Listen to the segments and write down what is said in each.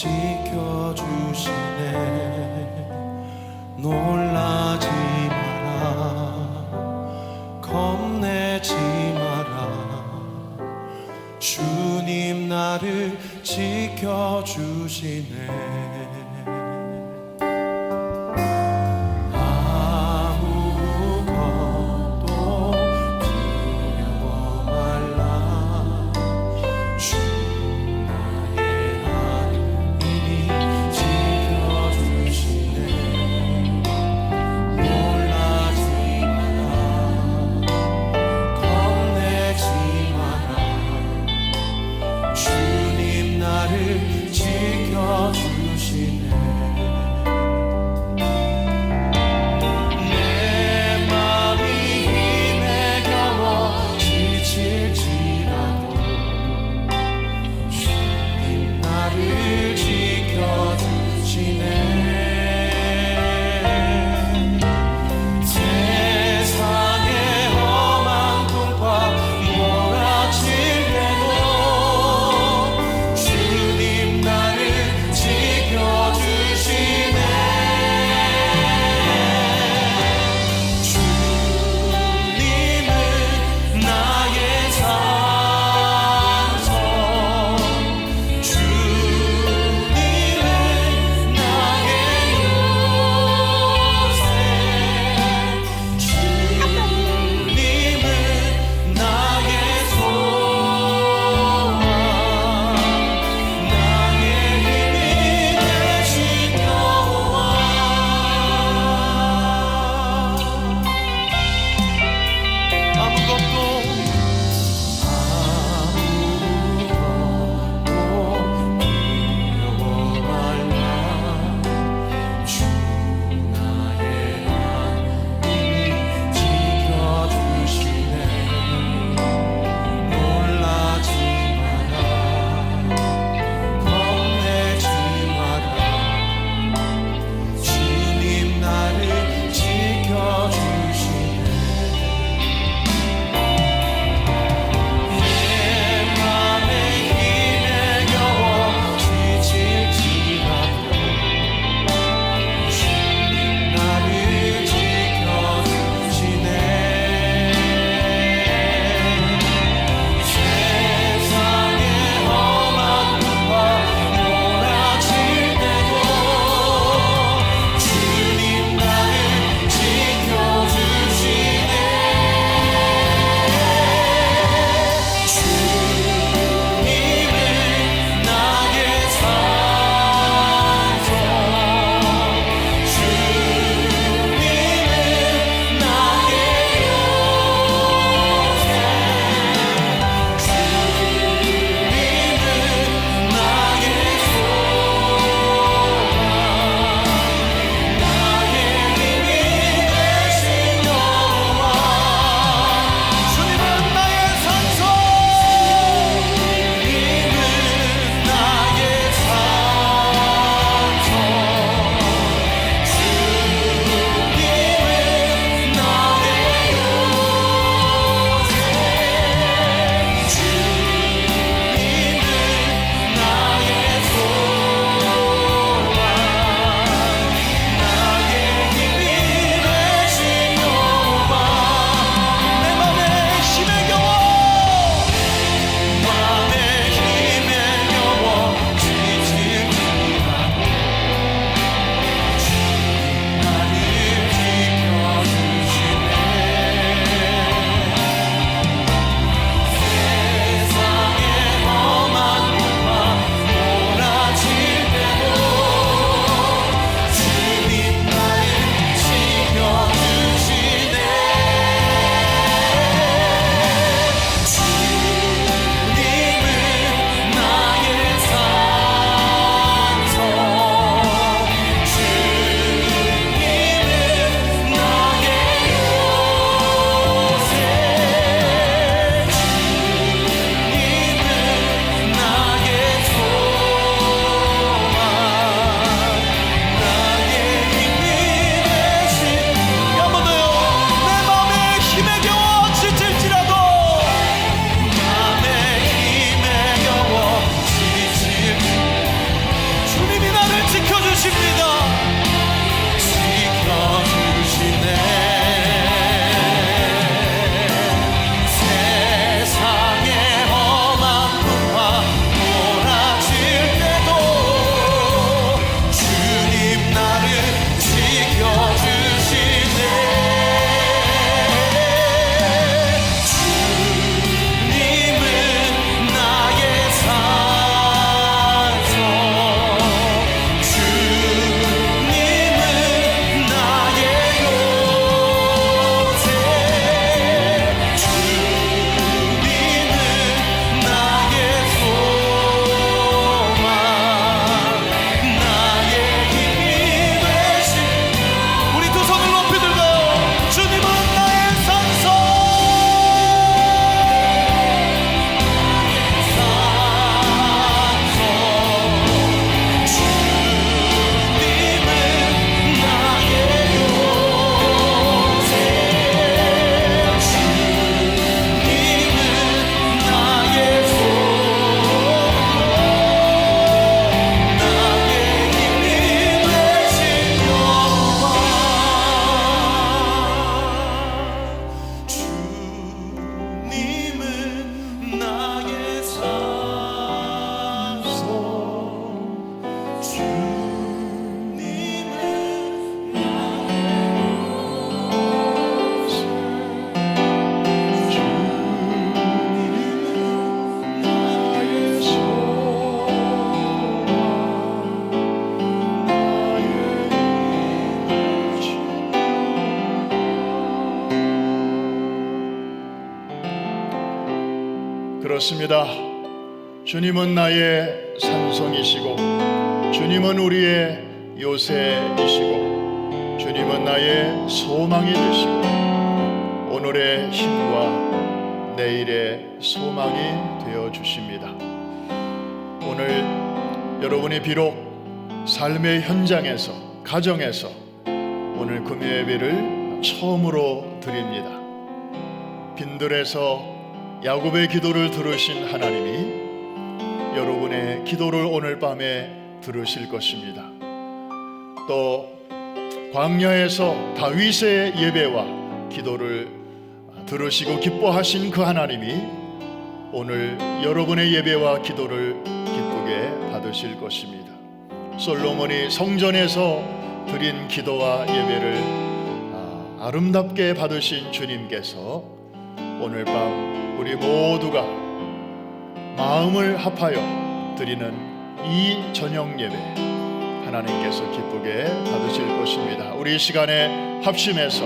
지켜주시네. 놀라지 마라, 겁내지 마라. 주님 나를 지켜주시네. 지켜주시네. 그렇습니다. 주님은 나의 산성이시고, 주님은 우리의 요새이시고, 주님은 나의 소망이 되시고, 오늘의 힘과 내일의 소망이 되어 주십니다. 오늘 여러분이 비록 삶의 현장에서, 가정에서 오늘 금요 예배를 처음으로 드립니다. 빈들에서 야곱의 기도를 들으신 하나님이 여러분의 기도를 오늘 밤에 들으실 것입니다. 또 광야에서 다윗의 예배와 기도를 들으시고 기뻐하신 그 하나님이 오늘 여러분의 예배와 기도를 기쁘게 받으실 것입니다. 솔로몬이 성전에서 드린 기도와 예배를 아름답게 받으신 주님께서 오늘 밤 우리 모두가 마음을 합하여 드리는 이 저녁 예배 하나님께서 기쁘게 받으실 것입니다. 우리 이 시간에 합심해서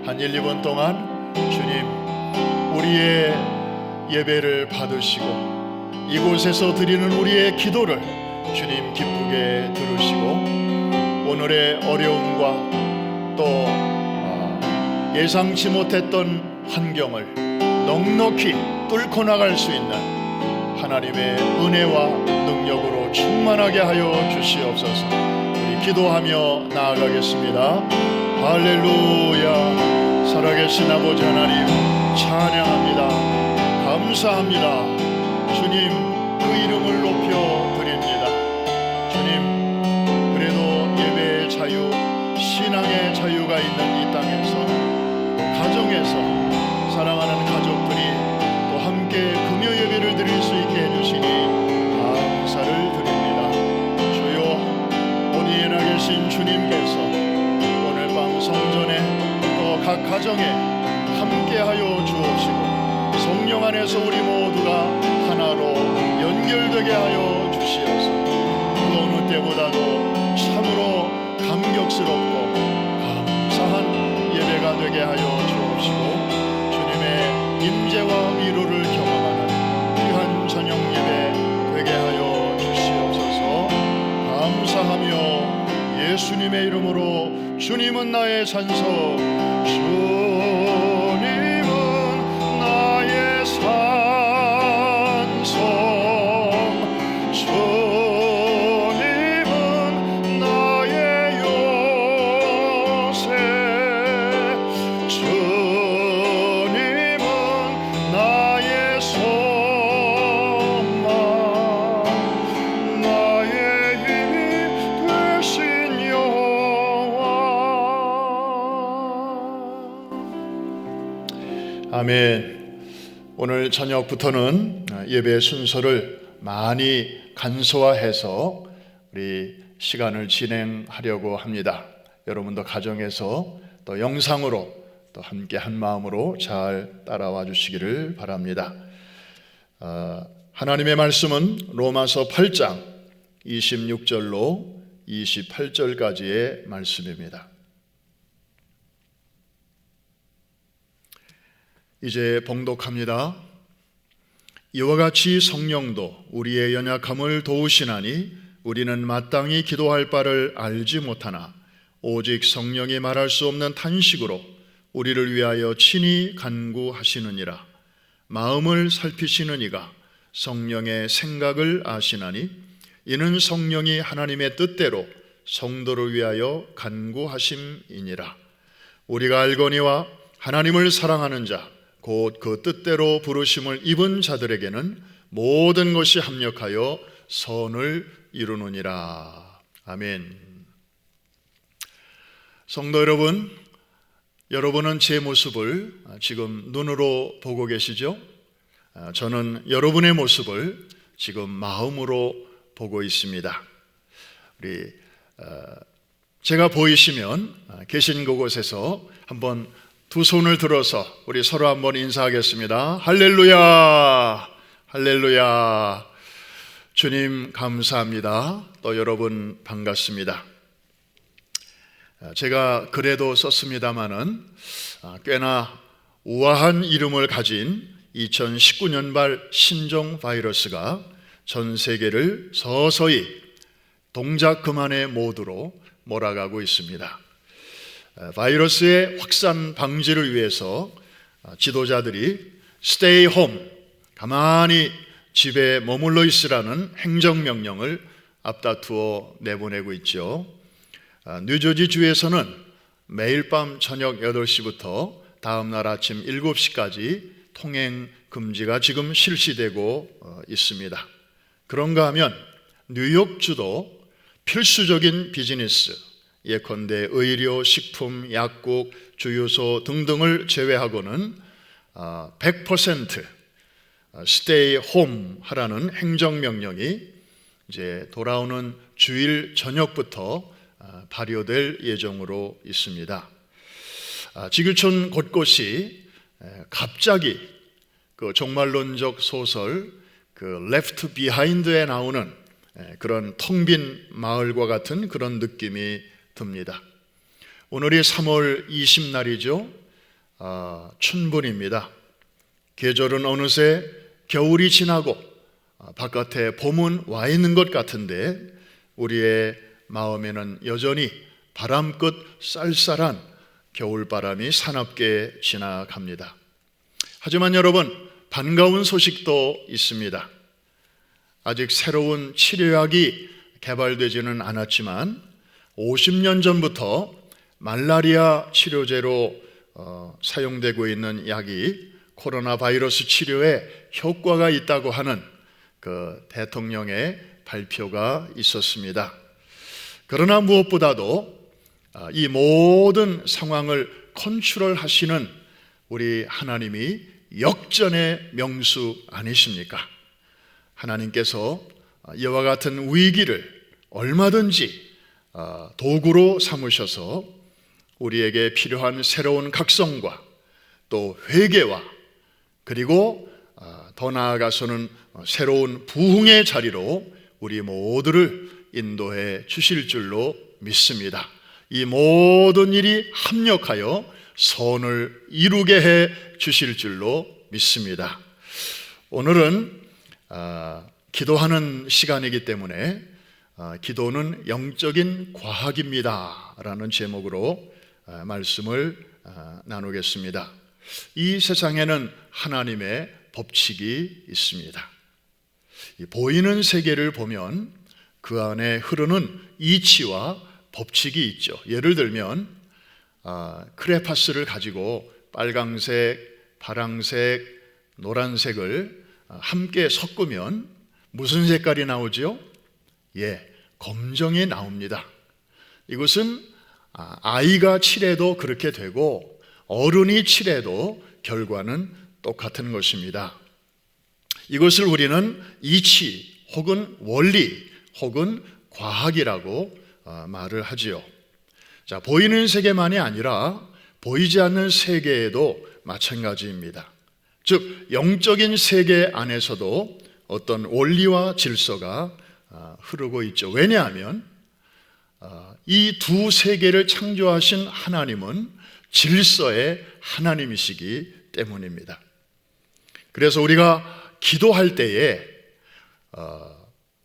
한 1, 2분 동안 주님, 우리의 예배를 받으시고 이곳에서 드리는 우리의 기도를 주님 기쁘게 들으시고 오늘의 어려움과 또 예상치 못했던 환경을 넉넉히 뚫고 나갈 수 있는 하나님의 은혜와 능력으로 충만하게 하여 주시옵소서. 우리 기도하며 나아가겠습니다. 할렐루야. 살아계신 아버지 하나님 찬양합니다. 감사합니다. 주님, 그 이름을 높여 드립니다. 주님, 그래도 예배의 자유, 신앙의 자유가 있는 이 땅에서, 가정에서 사랑하는 가족들이 또 함께 금요 예배를 드릴 수 있게 해주시니 감사를 드립니다. 주여, 어디에 나 계신 주님께서 오늘 밤 성전에 또 각 가정에 함께하여 주옵시고 성령 안에서 우리 모두가 하나로 연결되게 하여 주시어서 그 어느 때보다도 참으로 감격스럽고 감사한 예배가 되게 하여 주옵시고 주님의 임재와 위로를 경험하는 귀한 저녁 예배 되게 하여 주시옵소서. 감사하며 예수님의 이름으로 주님은 나의 산성, 주님은 나의 산성, 주님은 나의 요새, 주님은 나의 소망, 나의 힘이 되신 여호와. 아멘. 오늘 저녁부터는 예배 순서를 많이 간소화해서 우리 시간을 진행하려고 합니다. 여러분도 가정에서 또 영상으로 또 함께 한 마음으로 잘 따라와 주시기를 바랍니다. 하나님의 말씀은 로마서 8장 26절로 28절까지의 말씀입니다. 이제 봉독합니다. 이와 같이 성령도 우리의 연약함을 도우시나니 우리는 마땅히 기도할 바를 알지 못하나 오직 성령이 말할 수 없는 탄식으로 우리를 위하여 친히 간구하시느니라. 마음을 살피시는 이가 성령의 생각을 아시나니 이는 성령이 하나님의 뜻대로 성도를 위하여 간구하심이니라. 우리가 알거니와 하나님을 사랑하는 자 곧 그 뜻대로 부르심을 입은 자들에게는 모든 것이 합력하여 선을 이루느니라. 아멘. 성도 여러분, 여러분은 제 모습을 지금 눈으로 보고 계시죠? 저는 여러분의 모습을 지금 마음으로 보고 있습니다. 제가 보이시면 계신 그곳에서 한번 두 손을 들어서 우리 서로 한번 인사하겠습니다. 할렐루야, 할렐루야. 주님 감사합니다. 또 여러분 반갑습니다. 제가 글에도 썼습니다마는 꽤나 우아한 이름을 가진 2019년발 신종 바이러스가 전 세계를 서서히 동작 그만의 모드로 몰아가고 있습니다. 바이러스의 확산 방지를 위해서 지도자들이 Stay home, 가만히 집에 머물러 있으라는 행정명령을 앞다투어 내보내고 있죠. 뉴저지주에서는 매일 밤 저녁 8시부터 다음 날 아침 7시까지 통행 금지가 지금 실시되고 있습니다. 그런가 하면 뉴욕주도 필수적인 비즈니스, 예컨대 의료, 식품, 약국, 주유소 등등을 제외하고는 100% stay home 하라는 행정명령이 이제 돌아오는 주일 저녁부터 발효될 예정으로 있습니다. 지구촌 곳곳이 갑자기 그 종말론적 소설 그 Left Behind에 나오는 그런 텅 빈 마을과 같은 그런 느낌이 듭니다. 오늘이 3월 20날이죠. 춘분입니다. 계절은 어느새 겨울이 지나고 바깥에 봄은 와 있는 것 같은데 우리의 마음에는 여전히 바람 끝 쌀쌀한 겨울바람이 사납게 지나갑니다. 하지만 여러분, 반가운 소식도 있습니다. 아직 새로운 치료약이 개발되지는 않았지만 50년 전부터 말라리아 치료제로 사용되고 있는 약이 코로나 바이러스 치료에 효과가 있다고 하는 그 대통령의 발표가 있었습니다. 그러나 무엇보다도 이 모든 상황을 컨트롤하시는 우리 하나님이 역전의 명수 아니십니까? 하나님께서 이와 같은 위기를 얼마든지 도구로 삼으셔서 우리에게 필요한 새로운 각성과 또 회개와 그리고 더 나아가서는 새로운 부흥의 자리로 우리 모두를 인도해 주실 줄로 믿습니다. 이 모든 일이 합력하여 선을 이루게 해 주실 줄로 믿습니다. 오늘은 기도하는 시간이기 때문에 기도는 영적인 과학입니다 라는 제목으로 말씀을 나누겠습니다. 이 세상에는 하나님의 법칙이 있습니다. 보이는 세계를 보면 그 안에 흐르는 이치와 법칙이 있죠. 예를 들면 크레파스를 가지고 빨강색, 파랑색, 노란색을 함께 섞으면 무슨 색깔이 나오죠? 검정이 나옵니다. 이것은 아이가 칠해도 그렇게 되고 어른이 칠해도 결과는 똑같은 것입니다. 이것을 우리는 이치 혹은 원리 혹은 과학이라고 말을 하지요. 자, 보이는 세계만이 아니라 보이지 않는 세계에도 마찬가지입니다. 즉 영적인 세계 안에서도 어떤 원리와 질서가 흐르고 있죠. 왜냐하면 이 두 세계를 창조하신 하나님은 질서의 하나님이시기 때문입니다. 그래서 우리가 기도할 때에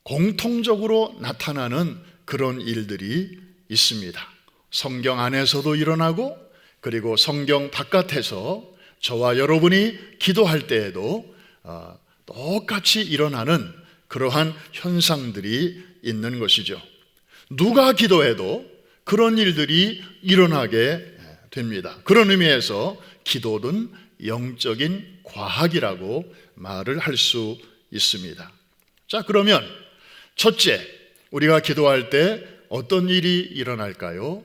공통적으로 나타나는 그런 일들이 있습니다. 성경 안에서도 일어나고 그리고 성경 바깥에서 저와 여러분이 기도할 때에도 똑같이 일어나는 그러한 현상들이 있는 것이죠. 누가 기도해도 그런 일들이 일어나게 됩니다. 그런 의미에서 기도는 영적인 과학이라고 말을 할 수 있습니다. 자, 그러면 첫째, 우리가 기도할 때 어떤 일이 일어날까요?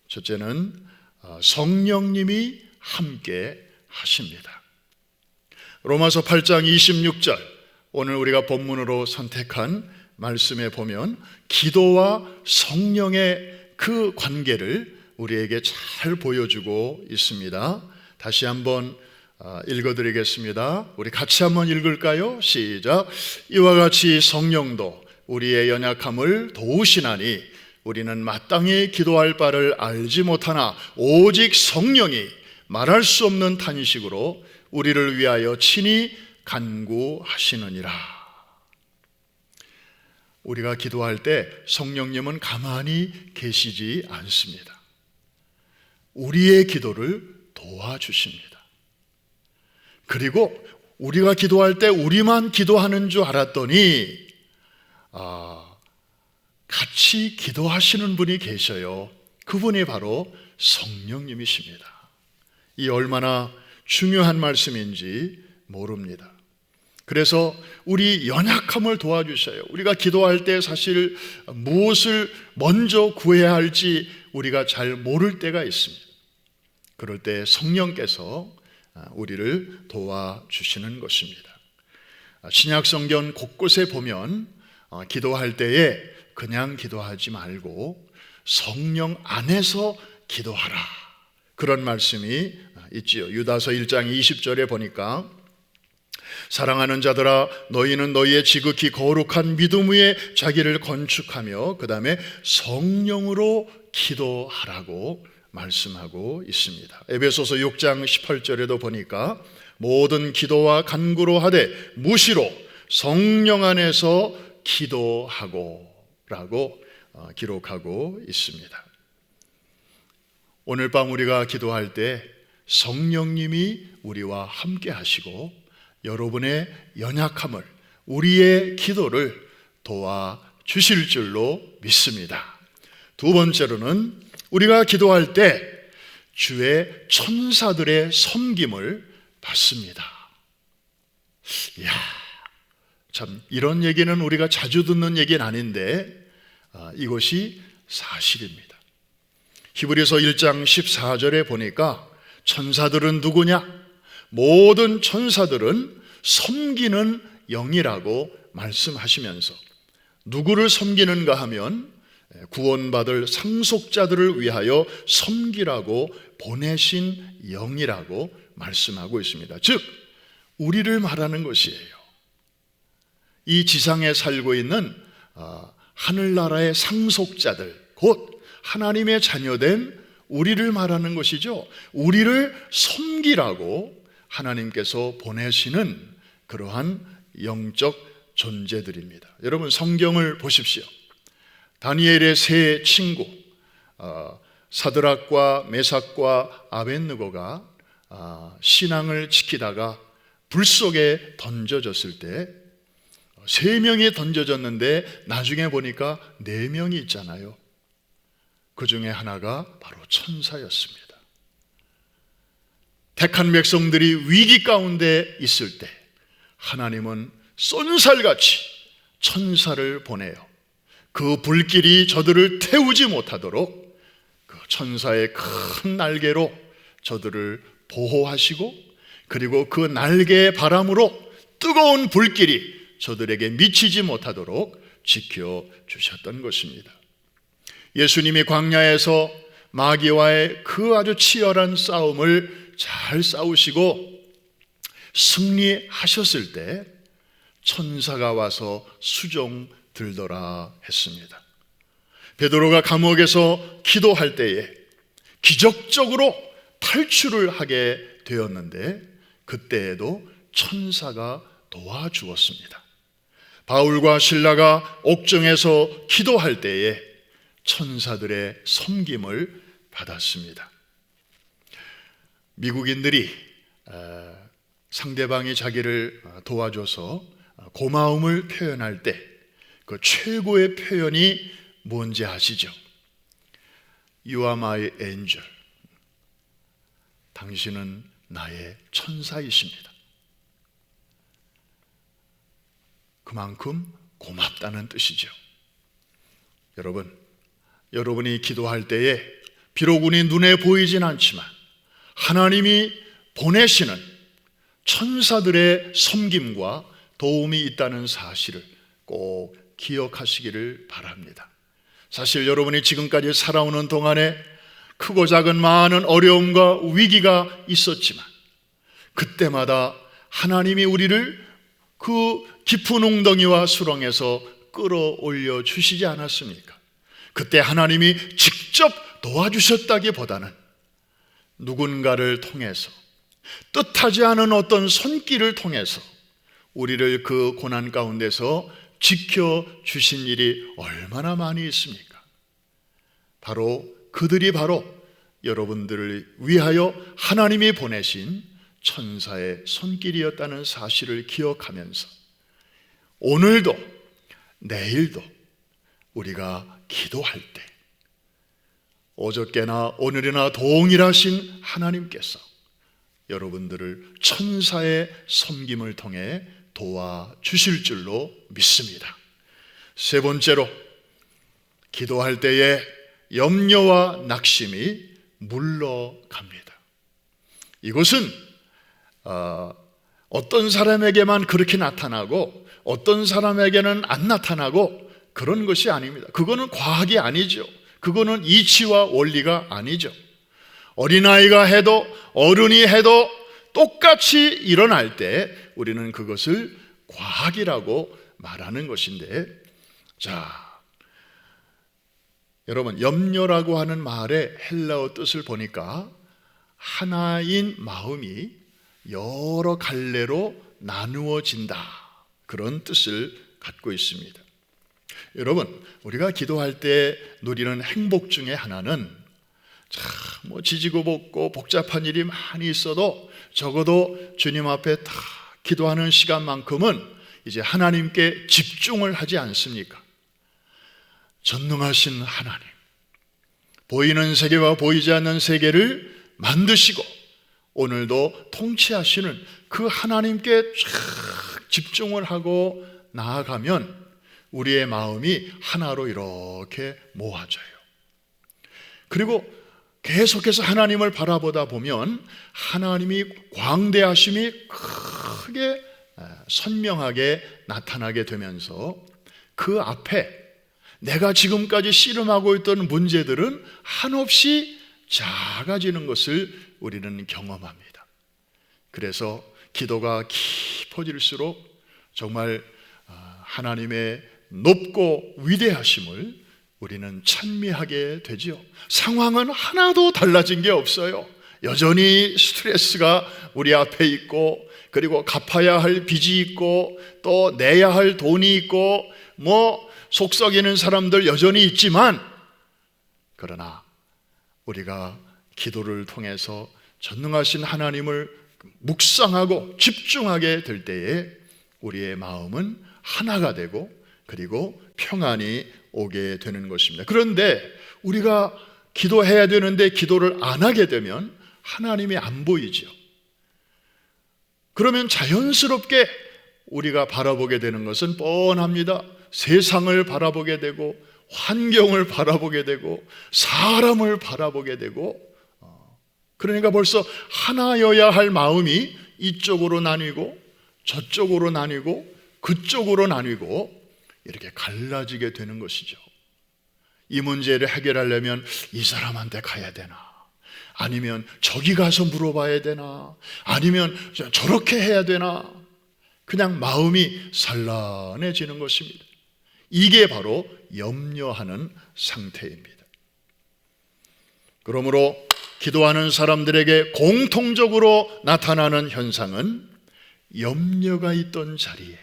첫째는 성령님이 함께 하십니다. 로마서 8장 26절, 오늘 우리가 본문으로 선택한 말씀에 보면 기도와 성령의 그 관계를 우리에게 잘 보여주고 있습니다. 다시 한번 읽어드리겠습니다. 우리 같이 한번 읽을까요? 시작. 이와 같이 성령도 우리의 연약함을 도우시나니 우리는 마땅히 기도할 바를 알지 못하나 오직 성령이 말할 수 없는 탄식으로 우리를 위하여 친히 간구하시느니라. 우리가 기도할 때 성령님은 가만히 계시지 않습니다. 우리의 기도를 도와주십니다. 그리고 우리가 기도할 때 우리만 기도하는 줄 알았더니 같이 기도하시는 분이 계셔요. 그분이 바로 성령님이십니다. 이 얼마나 중요한 말씀인지 모릅니다. 그래서 우리 연약함을 도와주셔요. 우리가 기도할 때 사실 무엇을 먼저 구해야 할지 우리가 잘 모를 때가 있습니다. 그럴 때 성령께서 우리를 도와주시는 것입니다. 신약성경 곳곳에 보면 기도할 때에 그냥 기도하지 말고 성령 안에서 기도하라, 그런 말씀이 있지요. 유다서 1장 20절에 보니까 사랑하는 자들아 너희는 너희의 지극히 거룩한 믿음 위에 자기를 건축하며 그 다음에 성령으로 기도하라고 말씀하고 있습니다. 에베소서 6장 18절에도 보니까 모든 기도와 간구로 하되 무시로 성령 안에서 기도하고 라고 기록하고 있습니다. 오늘 밤 우리가 기도할 때 성령님이 우리와 함께 하시고 여러분의 연약함을, 우리의 기도를 도와주실 줄로 믿습니다. 두 번째로는 우리가 기도할 때 주의 천사들의 섬김을 받습니다. 이야, 참 이런 얘기는 우리가 자주 듣는 얘기는 아닌데 이것이 사실입니다. 히브리서 1장 14절에 보니까 천사들은 누구냐? 모든 천사들은 섬기는 영이라고 말씀하시면서 누구를 섬기는가 하면 구원받을 상속자들을 위하여 섬기라고 보내신 영이라고 말씀하고 있습니다. 즉 우리를 말하는 것이에요. 이 지상에 살고 있는 하늘나라의 상속자들, 곧 하나님의 자녀된 우리를 말하는 것이죠. 우리를 섬기라고 하나님께서 보내시는 그러한 영적 존재들입니다. 여러분 성경을 보십시오. 다니엘의 세 친구 사드락과 메삭과 아벳느고가 신앙을 지키다가 불 속에 던져졌을 때 세 명이 던져졌는데 나중에 보니까 4명이 있잖아요. 그 중에 하나가 바로 천사였습니다. 택한 백성들이 위기 가운데 있을 때 하나님은 쏜살같이 천사를 보내요. 그 불길이 저들을 태우지 못하도록 그 천사의 큰 날개로 저들을 보호하시고, 그리고 그 날개의 바람으로 뜨거운 불길이 저들에게 미치지 못하도록 지켜주셨던 것입니다. 예수님이 광야에서 마귀와의 그 아주 치열한 싸움을 잘 싸우시고 승리하셨을 때 천사가 와서 수종 들더라 했습니다. 베드로가 감옥에서 기도할 때에 기적적으로 탈출을 하게 되었는데 그때에도 천사가 도와주었습니다. 바울과 실라가 옥정에서 기도할 때에 천사들의 섬김을 받았습니다. 미국인들이 상대방이 자기를 도와줘서 고마움을 표현할 때 그 최고의 표현이 뭔지 아시죠? You are my angel. 당신은 나의 천사이십니다. 그만큼 고맙다는 뜻이죠. 여러분, 여러분이 기도할 때에 비록 우리 눈에 보이진 않지만 하나님이 보내시는 천사들의 섬김과 도움이 있다는 사실을 꼭 기억하시기를 바랍니다. 사실 여러분이 지금까지 살아오는 동안에 크고 작은 많은 어려움과 위기가 있었지만 그때마다 하나님이 우리를 그 깊은 웅덩이와 수렁에서 끌어올려 주시지 않았습니까? 그때 하나님이 직접 도와주셨다기보다는 누군가를 통해서 뜻하지 않은 어떤 손길을 통해서 우리를 그 고난 가운데서 지켜주신 일이 얼마나 많이 있습니까? 그들이 바로 여러분들을 위하여 하나님이 보내신 천사의 손길이었다는 사실을 기억하면서 오늘도 내일도 우리가 기도할 때 어저께나 오늘이나 동일하신 하나님께서 여러분들을 천사의 섬김을 통해 도와주실 줄로 믿습니다. 세 번째로, 기도할 때에 염려와 낙심이 물러갑니다. 이것은 어떤 사람에게만 그렇게 나타나고 어떤 사람에게는 안 나타나고 그런 것이 아닙니다. 그거는 과학이 아니죠. 그거는 이치와 원리가 아니죠. 어린아이가 해도 어른이 해도 똑같이 일어날 때 우리는 그것을 과학이라고 말하는 것인데, 자, 여러분, 염려라고 하는 말의 헬라어 뜻을 보니까 하나인 마음이 여러 갈래로 나누어진다, 그런 뜻을 갖고 있습니다. 여러분, 우리가 기도할 때 누리는 행복 중에 하나는 지지고 볶고 복잡한 일이 많이 있어도 적어도 주님 앞에 다 기도하는 시간만큼은 이제 하나님께 집중을 하지 않습니까? 전능하신 하나님, 보이는 세계와 보이지 않는 세계를 만드시고 오늘도 통치하시는 그 하나님께 쫙 집중을 하고 나아가면 우리의 마음이 하나로 이렇게 모아져요. 그리고 계속해서 하나님을 바라보다 보면 하나님이 광대하심이 크게 선명하게 나타나게 되면서 그 앞에 내가 지금까지 씨름하고 있던 문제들은 한없이 작아지는 것을 우리는 경험합니다. 그래서 기도가 깊어질수록 정말 하나님의 높고 위대하심을 우리는 찬미하게 되지요. 상황은 하나도 달라진 게 없어요. 여전히 스트레스가 우리 앞에 있고, 그리고 갚아야 할 빚이 있고, 또 내야 할 돈이 있고, 속 썩이는 사람들 여전히 있지만, 그러나 우리가 기도를 통해서 전능하신 하나님을 묵상하고 집중하게 될 때에 우리의 마음은 하나가 되고, 그리고 평안이 오게 되는 것입니다. 그런데 우리가 기도해야 되는데 기도를 안 하게 되면 하나님이 안 보이죠. 그러면 자연스럽게 우리가 바라보게 되는 것은 뻔합니다. 세상을 바라보게 되고, 환경을 바라보게 되고, 사람을 바라보게 되고, 그러니까 벌써 하나여야 할 마음이 이쪽으로 나뉘고 저쪽으로 나뉘고 그쪽으로 나뉘고 이렇게 갈라지게 되는 것이죠. 이 문제를 해결하려면 이 사람한테 가야 되나, 아니면 저기 가서 물어봐야 되나, 아니면 저렇게 해야 되나, 그냥 마음이 산란해지는 것입니다. 이게 바로 염려하는 상태입니다. 그러므로 기도하는 사람들에게 공통적으로 나타나는 현상은 염려가 있던 자리에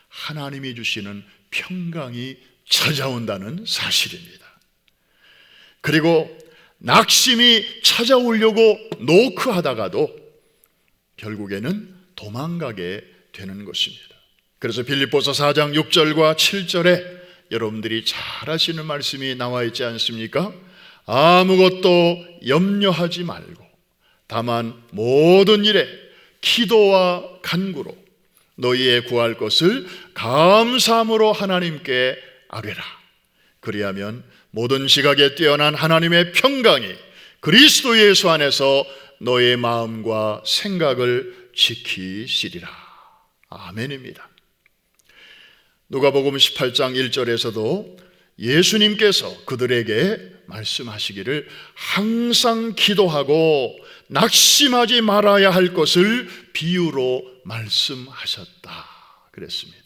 하나님이 주시는 평강이 찾아온다는 사실입니다. 그리고 낙심이 찾아오려고 노크하다가도 결국에는 도망가게 되는 것입니다. 그래서 빌립보서 4장 6절과 7절에 여러분들이 잘 아시는 말씀이 나와 있지 않습니까? 아무것도 염려하지 말고 다만 모든 일에 기도와 간구로 너희의 구할 것을 감사함으로 하나님께 아뢰라. 그리하면 모든 지각에 뛰어난 하나님의 평강이 그리스도 예수 안에서 너의 마음과 생각을 지키시리라. 아멘입니다. 누가복음 18장 1절에서도 예수님께서 그들에게 말씀하시기를 항상 기도하고 낙심하지 말아야 할 것을 비유로 말씀하셨다 그랬습니다.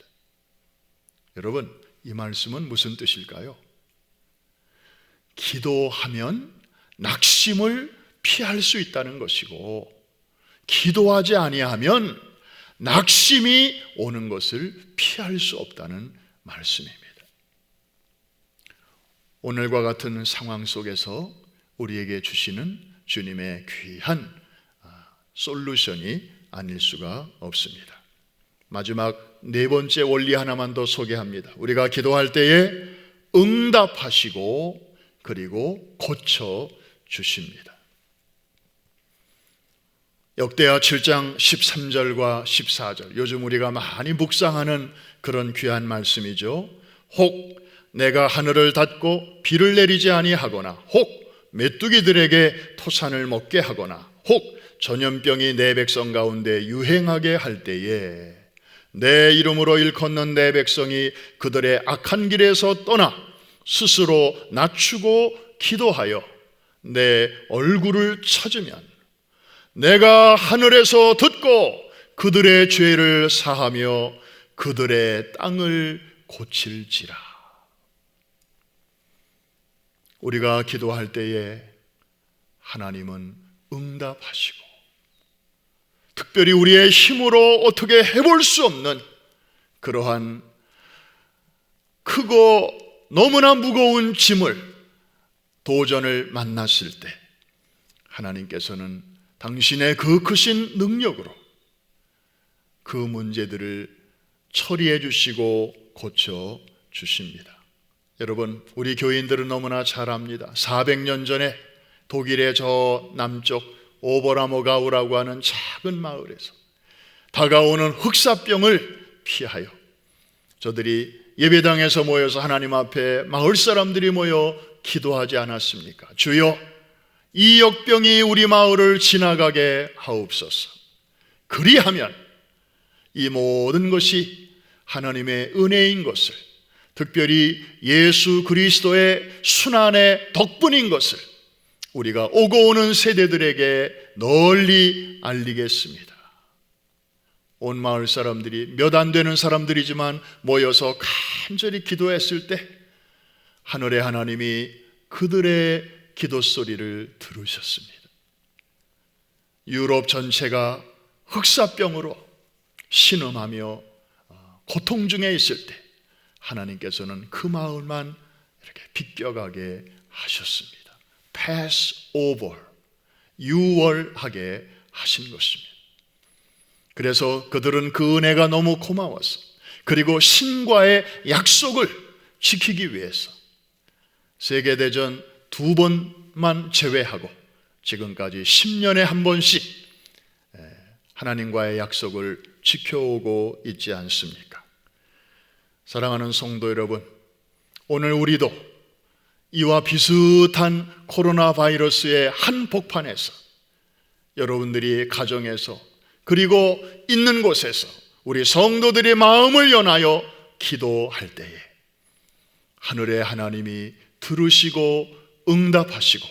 여러분, 이 말씀은 무슨 뜻일까요? 기도하면 낙심을 피할 수 있다는 것이고, 기도하지 아니하면 낙심이 오는 것을 피할 수 없다는 말씀입니다. 오늘과 같은 상황 속에서 우리에게 주시는 주님의 귀한 솔루션이 아닐 수가 없습니다. 마지막 네 번째 원리 하나만 더 소개합니다. 우리가 기도할 때에 응답하시고 그리고 고쳐 주십니다. 역대하 7장 13절과 14절, 요즘 우리가 많이 묵상하는 그런 귀한 말씀이죠. 혹 내가 하늘을 닫고 비를 내리지 아니하거나, 혹 메뚜기들에게 토산을 먹게 하거나, 혹 전염병이 내 백성 가운데 유행하게 할 때에 내 이름으로 일컫는 내 백성이 그들의 악한 길에서 떠나 스스로 낮추고 기도하여 내 얼굴을 찾으면 내가 하늘에서 듣고 그들의 죄를 사하며 그들의 땅을 고칠지라. 우리가 기도할 때에 하나님은 응답하시고, 특별히 우리의 힘으로 어떻게 해볼 수 없는 그러한 크고 너무나 무거운 짐을, 도전을 만났을 때 하나님께서는 당신의 그 크신 능력으로 그 문제들을 처리해 주시고 고쳐 주십니다. 여러분, 우리 교인들은 너무나 잘 압니다. 400년 전에 독일의 저 남쪽 오버라모가우라고 하는 작은 마을에서 다가오는 흑사병을 피하여 저들이 예배당에서 모여서 하나님 앞에 마을 사람들이 모여 기도하지 않았습니까? 주여, 이 역병이 우리 마을을 지나가게 하옵소서. 그리하면 이 모든 것이 하나님의 은혜인 것을, 특별히 예수 그리스도의 순환의 덕분인 것을 우리가 오고 오는 세대들에게 널리 알리겠습니다. 온 마을 사람들이, 몇 안 되는 사람들이지만 모여서 간절히 기도했을 때 하늘의 하나님이 그들의 기도 소리를 들으셨습니다. 유럽 전체가 흑사병으로 신음하며 고통 중에 있을 때 하나님께서는 그 마을만 이렇게 비껴가게 하셨습니다. Pass over, 유월하게 하신 것입니다. 그래서 그들은 그 은혜가 너무 고마워서, 그리고 신과의 약속을 지키기 위해서 세계대전 2번만 제외하고 지금까지 10년에 한 번씩 하나님과의 약속을 지켜오고 있지 않습니까? 사랑하는 성도 여러분, 오늘 우리도 이와 비슷한 코로나 바이러스의 한복판에서 여러분들이 가정에서 그리고 있는 곳에서 우리 성도들의 마음을 연하여 기도할 때에 하늘의 하나님이 들으시고 응답하시고,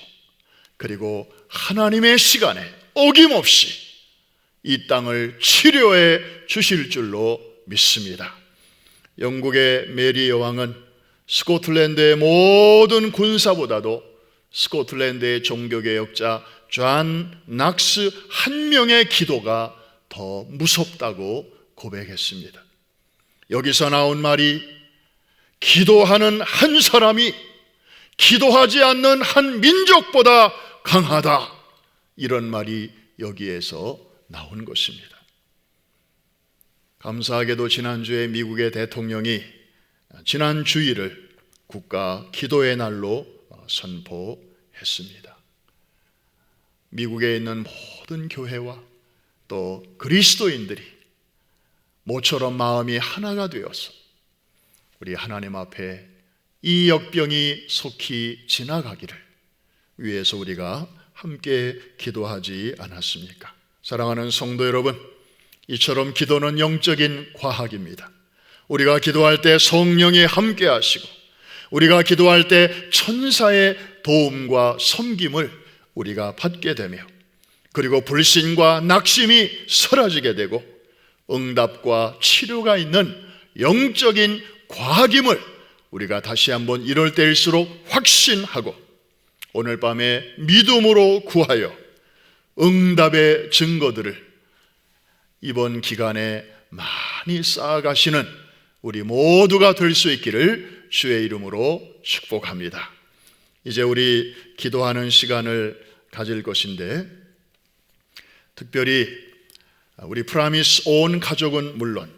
그리고 하나님의 시간에 어김없이 이 땅을 치료해 주실 줄로 믿습니다. 영국의 메리 여왕은 스코틀랜드의 모든 군사보다도 스코틀랜드의 종교개혁자 존 낙스 한 명의 기도가 더 무섭다고 고백했습니다. 여기서 나온 말이 기도하는 한 사람이 기도하지 않는 한 민족보다 강하다, 이런 말이 여기에서 나온 것입니다. 감사하게도 지난주에 미국의 대통령이 지난 주일을 국가 기도의 날로 선포했습니다. 미국에 있는 모든 교회와 또 그리스도인들이 모처럼 마음이 하나가 되어서 우리 하나님 앞에 이 역병이 속히 지나가기를 위해서 우리가 함께 기도하지 않았습니까? 사랑하는 성도 여러분, 이처럼 기도는 영적인 과학입니다. 우리가 기도할 때 성령이 함께 하시고, 우리가 기도할 때 천사의 도움과 섬김을 우리가 받게 되며, 그리고 불신과 낙심이 사라지게 되고 응답과 치료가 있는 영적인 과학임을 우리가 다시 한번 이럴 때일수록 확신하고 오늘 밤에 믿음으로 구하여 응답의 증거들을 이번 기간에 많이 쌓아가시는 우리 모두가 될 수 있기를 주의 이름으로 축복합니다. 이제 우리 기도하는 시간을 가질 것인데, 특별히 우리 프라미스 온 가족은 물론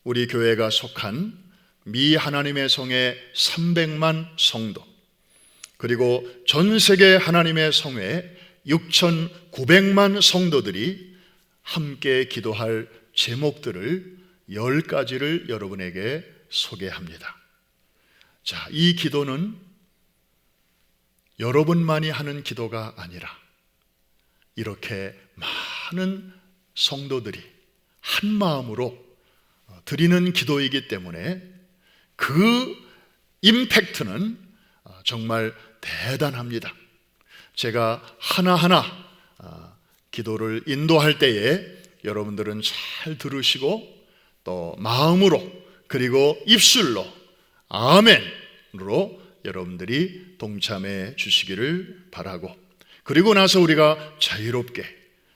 우리 교회가 속한 미 하나님의 성의 300만 성도, 그리고 전 세계 하나님의 성회 6,900만 성도들이 함께 기도할 제목들을 10가지를 여러분에게 소개합니다. 자, 이 기도는 여러분만이 하는 기도가 아니라 이렇게 많은 성도들이 한 마음으로 드리는 기도이기 때문에 그 임팩트는 정말 대단합니다. 제가 하나하나 기도를 인도할 때에 여러분들은 잘 들으시고 또 마음으로 그리고 입술로 아멘으로 여러분들이 동참해 주시기를 바라고, 그리고 나서 우리가 자유롭게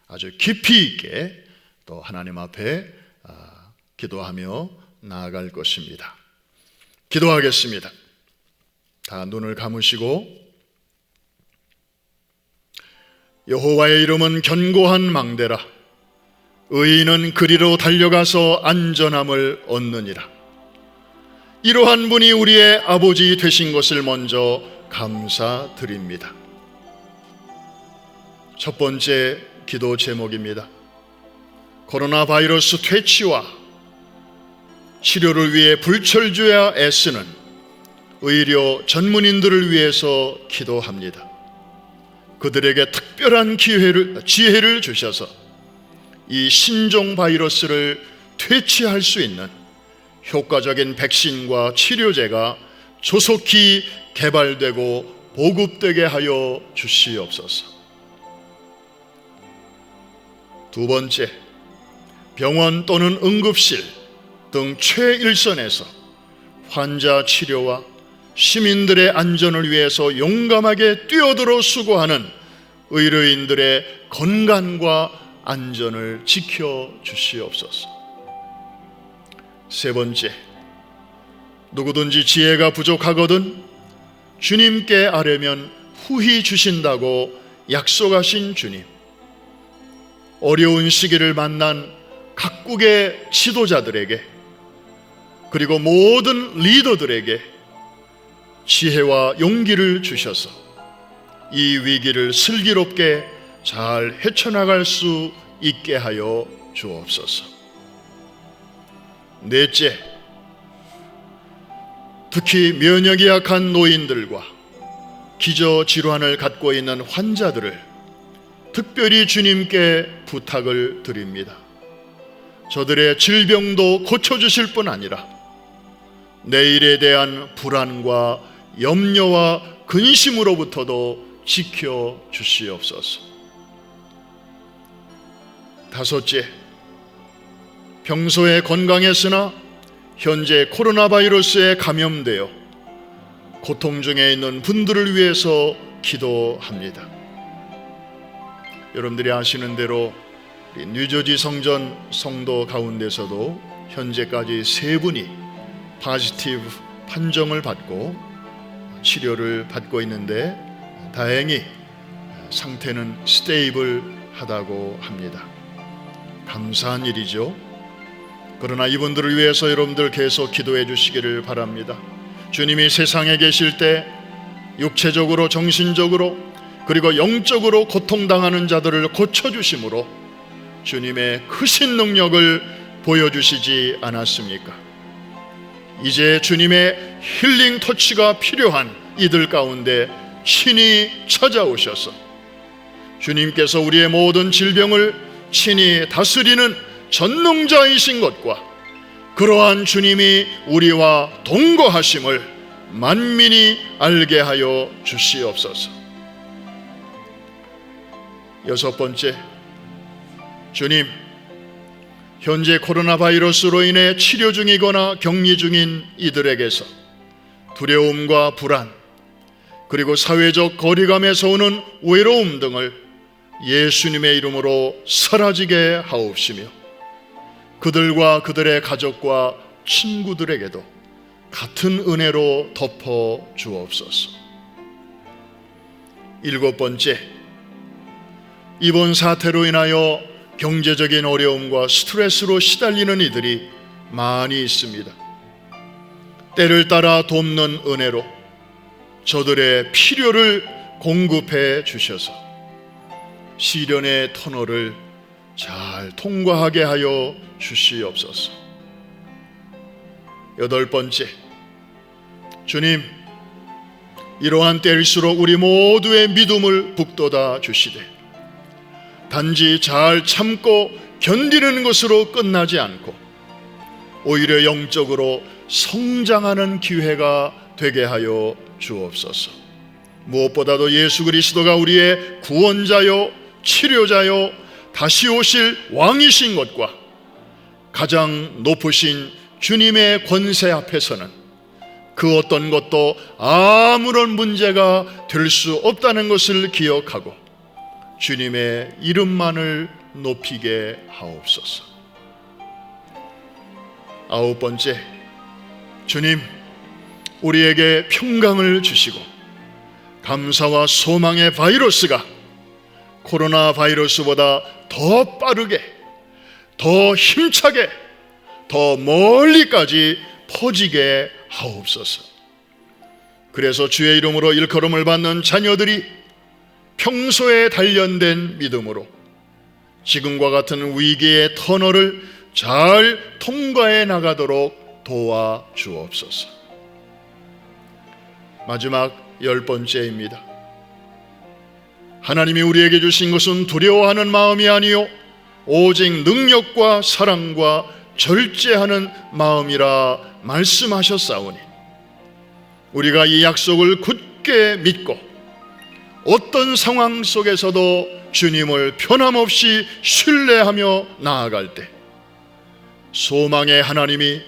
아주 깊이 있게 또 하나님 앞에 기도하며 나아갈 것입니다. 기도하겠습니다. 다 눈을 감으시고, 여호와의 이름은 견고한 망대라. 의인은 그리로 달려가서 안전함을 얻느니라. 이러한 분이 우리의 아버지 되신 것을 먼저 감사드립니다. 첫 번째 기도 제목입니다. 코로나 바이러스 퇴치와 치료를 위해 불철주야 애쓰는 의료 전문인들을 위해서 기도합니다. 그들에게 특별한 지혜를 주셔서 이 신종 바이러스를 퇴치할 수 있는 효과적인 백신과 치료제가 조속히 개발되고 보급되게 하여 주시옵소서. 두 번째, 병원 또는 응급실 등 최일선에서 환자 치료와 시민들의 안전을 위해서 용감하게 뛰어들어 수고하는 의료인들의 건강과 안전을 지켜 주시옵소서. 세 번째, 누구든지 지혜가 부족하거든 주님께 아뢰면 후히 주신다고 약속하신 주님, 어려운 시기를 만난 각국의 지도자들에게 그리고 모든 리더들에게 지혜와 용기를 주셔서 이 위기를 슬기롭게 잘 헤쳐나갈 수 있게 하여 주옵소서. 넷째, 특히 면역이 약한 노인들과 기저질환을 갖고 있는 환자들을 특별히 주님께 부탁을 드립니다. 저들의 질병도 고쳐주실 뿐 아니라 내일에 대한 불안과 염려와 근심으로부터도 지켜주시옵소서. 다섯째, 평소에 건강했으나 현재 코로나 바이러스에 감염되어 고통 중에 있는 분들을 위해서 기도합니다. 여러분들이 아시는 대로 뉴저지 성전 성도 가운데서도 현재까지 3분이 포지티브 판정을 받고 치료를 받고 있는데 다행히 상태는 스테이블하다고 합니다. 감사한 일이죠. 그러나 이분들을 위해서 여러분들 계속 기도해 주시기를 바랍니다. 주님이 세상에 계실 때 육체적으로 정신적으로 그리고 영적으로 고통당하는 자들을 고쳐주심으로 주님의 크신 능력을 보여주시지 않았습니까? 이제 주님의 힐링 터치가 필요한 이들 가운데 친히 찾아오셔서 주님께서 우리의 모든 질병을 친히 다스리는 전능자이신 것과 그러한 주님이 우리와 동거하심을 만민이 알게 하여 주시옵소서. 여섯 번째, 주님, 현재 코로나 바이러스로 인해 치료 중이거나 격리 중인 이들에게서 두려움과 불안, 그리고 사회적 거리감에서 오는 외로움 등을 예수님의 이름으로 사라지게 하옵시며 그들과 그들의 가족과 친구들에게도 같은 은혜로 덮어 주옵소서. 7번째, 이번 사태로 인하여 경제적인 어려움과 스트레스로 시달리는 이들이 많이 있습니다. 때를 따라 돕는 은혜로 저들의 필요를 공급해 주셔서 시련의 터널을 잘 통과하게 하여 주시옵소서. 8번째, 주님, 이러한 때일수록 우리 모두의 믿음을 북돋아 주시되 단지 잘 참고 견디는 것으로 끝나지 않고 오히려 영적으로 성장하는 기회가 되게 하여 주옵소서. 무엇보다도 예수 그리스도가 우리의 구원자요 치료자요 다시 오실 왕이신 것과 가장 높으신 주님의 권세 앞에서는 그 어떤 것도 아무런 문제가 될 수 없다는 것을 기억하고 주님의 이름만을 높이게 하옵소서. 9번째, 주님, 우리에게 평강을 주시고 감사와 소망의 바이러스가 코로나 바이러스보다 더 빠르게, 더 힘차게, 더 멀리까지 퍼지게 하옵소서. 그래서 주의 이름으로 일컬음을 받는 자녀들이 평소에 단련된 믿음으로 지금과 같은 위기의 터널을 잘 통과해 나가도록 도와 주옵소서. 마지막 10번째입니다. 하나님이 우리에게 주신 것은 두려워하는 마음이 아니요 오직 능력과 사랑과 절제하는 마음이라 말씀하셨사오니 우리가 이 약속을 굳게 믿고 어떤 상황 속에서도 주님을 변함없이 신뢰하며 나아갈 때 소망의 하나님이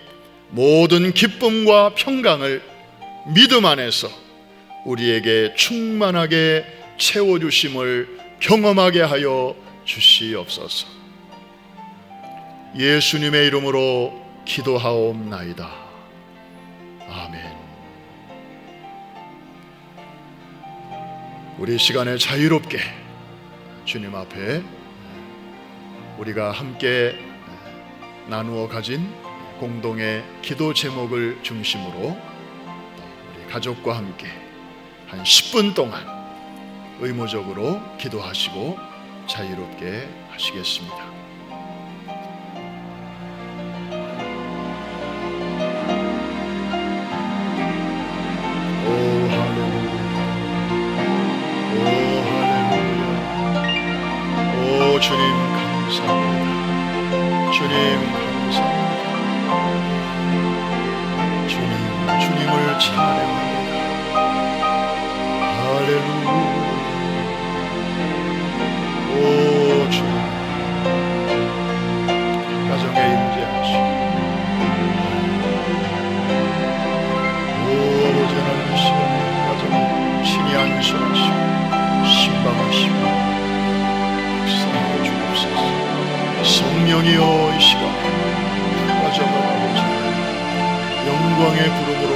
모든 기쁨과 평강을 믿음 안에서 우리에게 충만하게 채워주심을 경험하게 하여 주시옵소서. 예수님의 이름으로 기도하옵나이다. 아멘. 우리 시간에 자유롭게 주님 앞에 우리가 함께 나누어 가진 공동의 기도 제목을 중심으로 우리 가족과 함께 한 10분 동안 의무적으로 기도하시고 자유롭게 하시겠습니다. 주님 감사합니다. 주님 감사합니다. 주님을 찬양합니다. 할렐루야. 오 주님, 가정에 임재하시고 오 아버지 하나님 시간에 가정에 신이 안수하시고 신방하시고 성령이여 이 시간에 가정을 아버지 영광의 부름으로